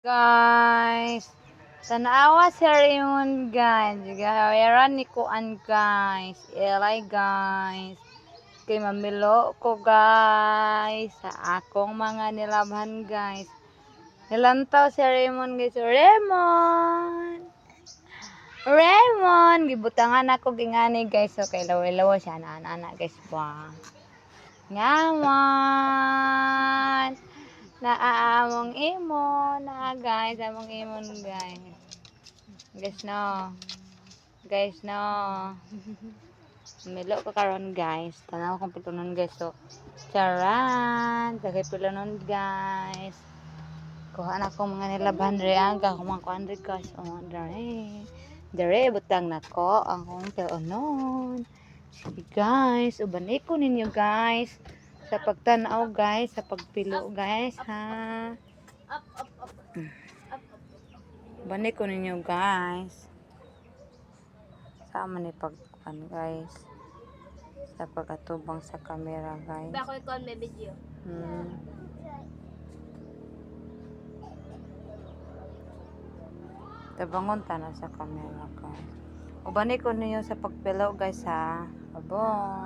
Guys, tanawa si Raymond guys. Gahawaran ni Kuan guys. Elay guys. Kay mamilo ko guys sa akong mga nilabhan guys. Nilantaw si Raymond guys. Raymond, gibutangan ako gingani guys. So kay lawa-lawa siya ana guys ba. Ngaman. Naaamong imo na guys, among imon guys. Guys no. Milo ko karon guys. Tanaw kong pitunon guys. So, charan, tagay pilunon guys. Kuha na ko mga nilabhan re aga kumang kuan re guys. Oh, dere butang nako ang kong pilunon. Sige guys, ubanay ko ninyo guys. Sa pagtanaw guys, sa pagpilo guys ha. Balik ko ninyo guys. Sama ni pagkuan guys. Sa pagkatubang sa camera guys. Ba ko ikon may video. Tabangon ta na sa camera guys. Ubanay ko ninyo sa pagpilo guys ha. Abo.